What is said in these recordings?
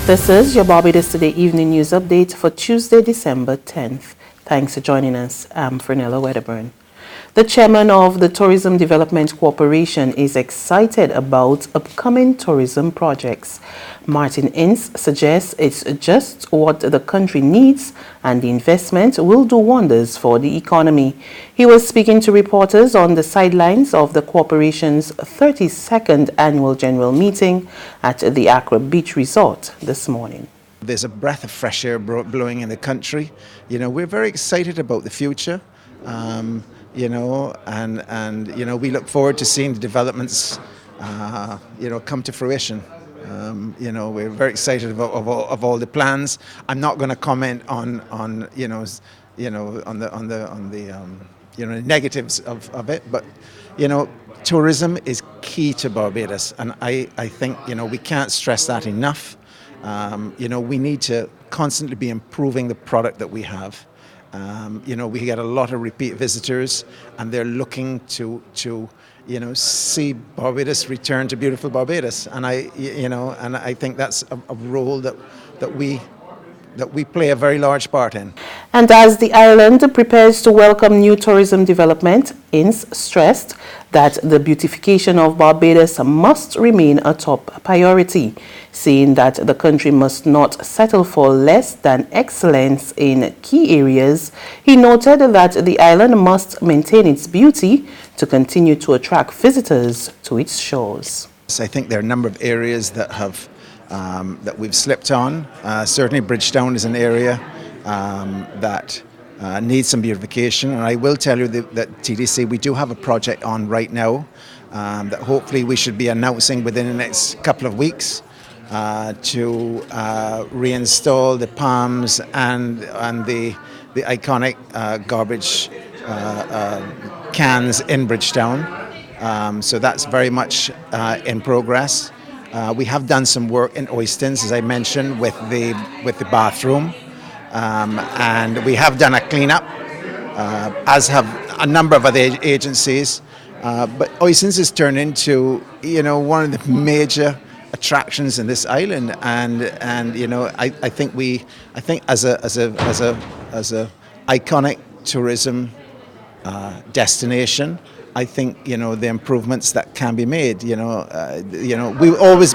This is your Barbados Today Evening News Update for Tuesday, December 10th. Thanks for joining us. I'm Fernella Wedderburn. The chairman of the Tourism Development Corporation is excited about upcoming tourism projects. Martin Ince suggests it's just what the country needs and the investment will do wonders for the economy. He was speaking to reporters on the sidelines of the corporation's 32nd annual general meeting at the Accra Beach Resort this morning. There's a breath of fresh air blowing in the country. You know, we're very excited about the future. We look forward to seeing the developments, come to fruition. We're very excited of all the plans. I'm not going to comment on the negatives of it, but tourism is key to Barbados, and I think we can't stress that enough. We need to constantly be improving the product that we have. We get a lot of repeat visitors, and they're looking to see Barbados return to beautiful Barbados, and I think that's a role that we play a very large part in. And as the island prepares to welcome new tourism development, Ince stressed that the beautification of Barbados must remain a top priority, saying that the country must not settle for less than excellence in key areas. He noted that the island must maintain its beauty to continue to attract visitors to its shores. I think there are a number of areas that we've slipped on. Certainly Bridgetown is an area that needs some beautification, and I will tell you that TDC, we do have a project on right now that hopefully we should be announcing within the next couple of weeks to reinstall the palms and the iconic garbage cans in Bridgetown. So that's very much in progress. We have done some work in Oystons, as I mentioned, with the bathroom, and we have done a cleanup, as have a number of other agencies. But Oystons has turned into one of the major attractions in this island, and I think as a iconic tourism destination, I think the improvements that can be made. We'll always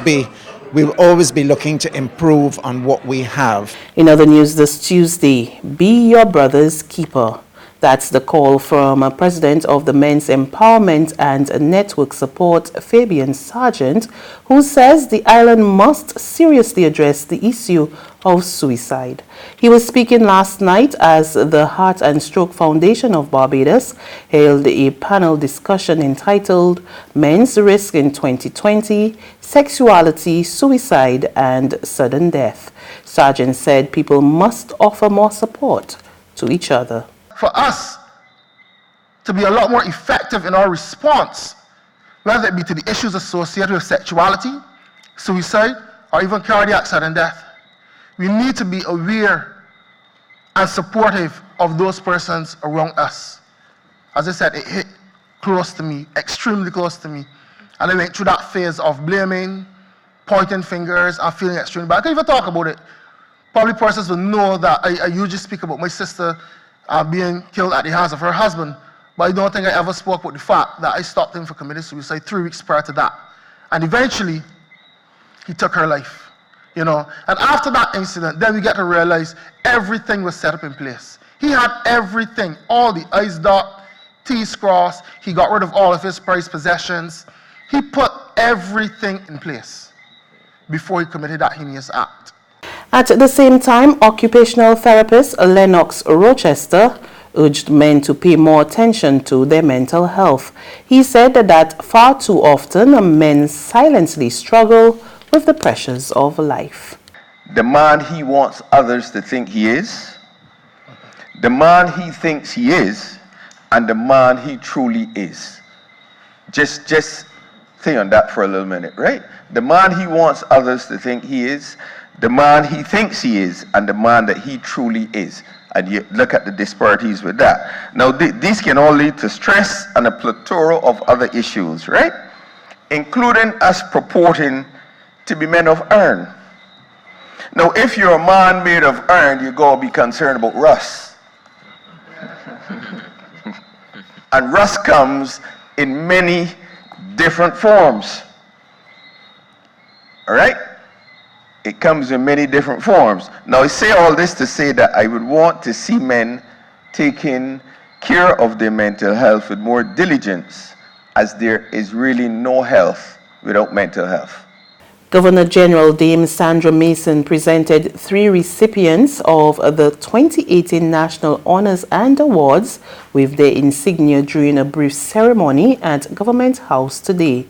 be looking to improve on what we have. In other news this Tuesday, be your brother's keeper. That's the call from President of the Men's Empowerment and Network Support, Fabian Sargent, who says the island must seriously address the issue of suicide. He was speaking last night as the Heart and Stroke Foundation of Barbados held a panel discussion entitled Men's Risk in 2020, Sexuality, Suicide and Sudden Death. Sargent said people must offer more support to each other. For us to be a lot more effective in our response, whether it be to the issues associated with sexuality, suicide, or even cardiac sudden death, we need to be aware and supportive of those persons around us. As I said, it hit close to me, extremely close to me. And I went through that phase of blaming, pointing fingers, and feeling extremely bad. I can't even talk about it. Probably persons will know that I usually speak about my sister being killed at the hands of her husband, but I don't think I ever spoke about the fact that I stopped him from committing suicide 3 weeks prior to that. And eventually, he took her life. And after that incident, then we get to realize everything was set up in place. He had everything, all the I's dot, T's crossed. He got rid of all of his prized possessions. He put everything in place before he committed that heinous act. At the same time, occupational therapist Lennox Rochester urged men to pay more attention to their mental health. He said that far too often men silently struggle with the pressures of life. The man he wants others to think he is, the man he thinks he is, and the man he truly is. Just think on that for a little minute, right? The man he wants others to think he is, the man he thinks he is, and the man that he truly is. And you look at the disparities with that. Now, these can all lead to stress and a plethora of other issues, right? Including us purporting to be men of iron. Now, if you're a man made of iron, you gotta be concerned about rust. And rust comes in many different forms. All right? It comes in many different forms. Now, I say all this to say that I would want to see men taking care of their mental health with more diligence, as there is really no health without mental health. Governor General Dame Sandra Mason presented 3 recipients of the 2018 National Honors and Awards with their insignia during a brief ceremony at Government House today.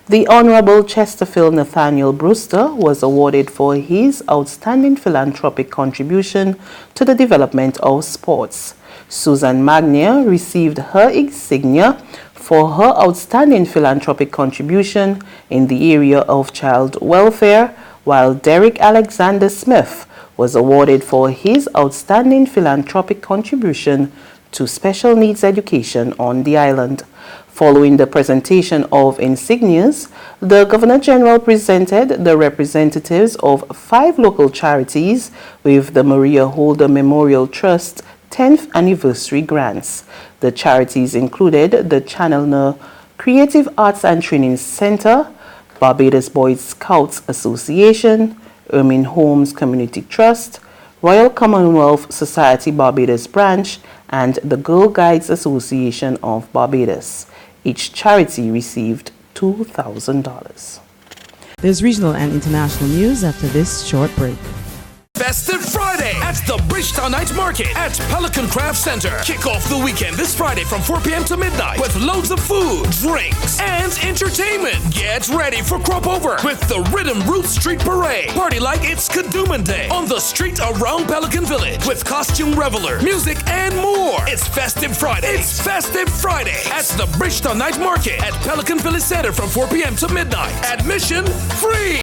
The Honorable Chesterfield Nathaniel Brewster was awarded for his outstanding philanthropic contribution to the development of sports. Susan Magnier received her insignia for her outstanding philanthropic contribution in the area of child welfare, while Derek Alexander Smith was awarded for his outstanding philanthropic contribution to special needs education on the island. Following the presentation of insignias, the Governor General presented the representatives of 5 local charities with the Maria Holder Memorial Trust 10th anniversary grants. The charities included the Channel Creative Arts and Training Center, Barbados Boy Scouts Association, Ermine Holmes Community Trust, Royal Commonwealth Society Barbados Branch, and the Girl Guides Association of Barbados. Each charity received $2,000. There's regional and international news after this short break. Festive Friday at the Bridgetown Night Market at Pelican Craft Center. Kick off the weekend this Friday from 4 p.m. to midnight with loads of food, drinks, and entertainment. Get ready for Crop Over with the Rhythm Root Street Parade. Party like it's Kadooman Day on the street around Pelican Village with costume reveler, music, and more. It's Festive Friday. It's Festive Friday at the Bridgetown Night Market at Pelican Village Center from 4 p.m. to midnight. Admission free.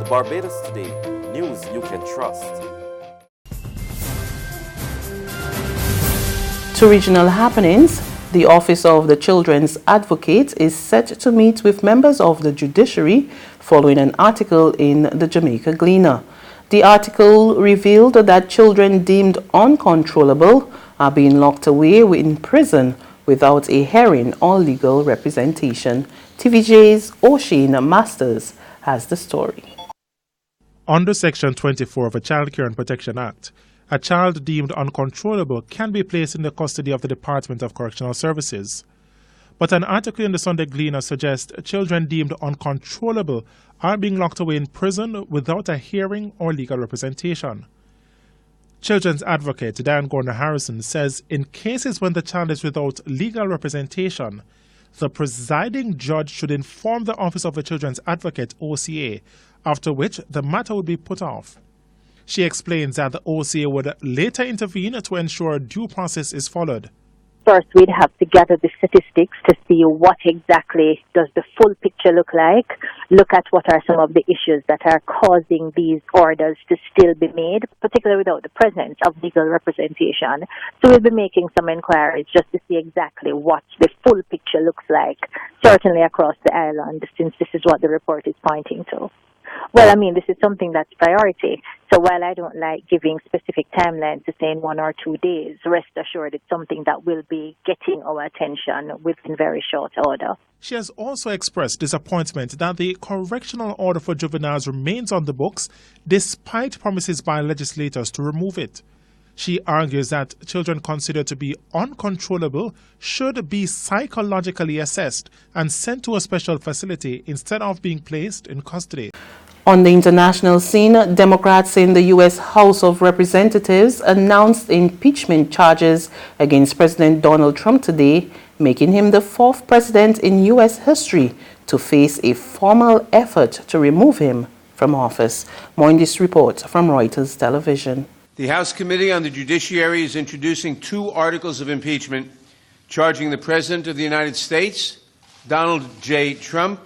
Barbados Today, news you can trust. To regional happenings, the Office of the Children's Advocate is set to meet with members of the judiciary following an article in the Jamaica Gleaner. The article revealed that children deemed uncontrollable are being locked away in prison without a hearing or legal representation. TVJ's O'Shane Masters has the story. Under Section 24 of the Child Care and Protection Act, a child deemed uncontrollable can be placed in the custody of the Department of Correctional Services. But an article in the Sunday Gleaner suggests children deemed uncontrollable are being locked away in prison without a hearing or legal representation. Children's advocate Diane Gordon Harrison says in cases when the child is without legal representation, the presiding judge should inform the Office of the Children's Advocate, OCA, after which the matter would be put off. She explains that the OCA would later intervene to ensure due process is followed. First, we'd have to gather the statistics to see what exactly does the full picture look like, look at what are some of the issues that are causing these orders to still be made, particularly without the presence of legal representation. So we'll be making some inquiries just to see exactly what the full picture looks like, certainly across the island, since this is what the report is pointing to. Well, I mean, this is something that's priority. So while I don't like giving specific timelines to say in 1 or 2 days, rest assured it's something that will be getting our attention within very short order. She has also expressed disappointment that the correctional order for juveniles remains on the books despite promises by legislators to remove it. She argues that children considered to be uncontrollable should be psychologically assessed and sent to a special facility instead of being placed in custody. On the international scene, Democrats in the U.S. House of Representatives announced impeachment charges against President Donald Trump today, making him the fourth president in U.S. history to face a formal effort to remove him from office. More in this report from Reuters Television. The House Committee on the Judiciary is introducing 2 articles of impeachment charging the President of the United States, Donald J. Trump,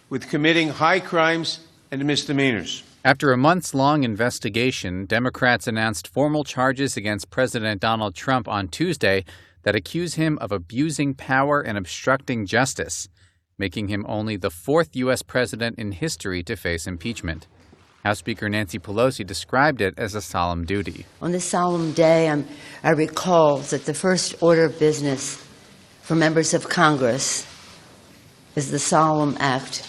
with committing high crimes and misdemeanors. After a months-long investigation, Democrats announced formal charges against President Donald Trump on Tuesday that accuse him of abusing power and obstructing justice, making him only the 4th U.S. president in history to face impeachment. House Speaker Nancy Pelosi described it as a solemn duty. On this solemn day, I recall that the first order of business for members of Congress is the solemn act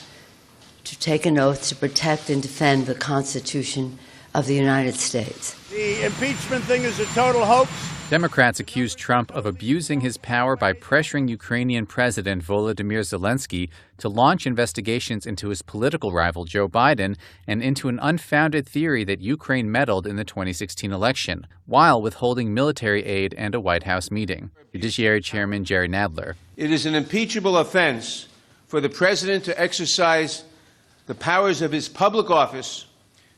to take an oath to protect and defend the Constitution of the United States. The impeachment thing is a total hoax. Democrats accused Trump of abusing his power by pressuring Ukrainian President Volodymyr Zelensky to launch investigations into his political rival Joe Biden and into an unfounded theory that Ukraine meddled in the 2016 election, while withholding military aid and a White House meeting. Judiciary Chairman Jerry Nadler. It is an impeachable offense for the President to exercise the powers of his public office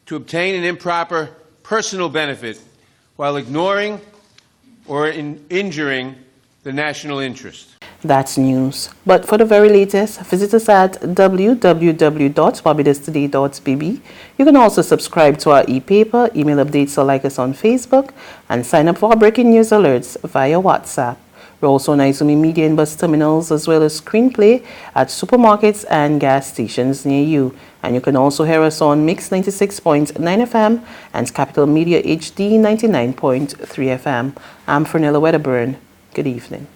to obtain an improper personal benefit while ignoring or injuring the national interest. That's news. But for the very latest, visit us at www.barbadostoday.bb. You can also subscribe to our e-paper, email updates, or like us on Facebook, and sign up for our breaking news alerts via WhatsApp. We're also on Izumi Media and bus terminals, as well as screenplay at supermarkets and gas stations near you. And you can also hear us on Mix 96.9 FM and Capital Media HD 99.3 FM. I'm Fernella Wedderburn. Good evening.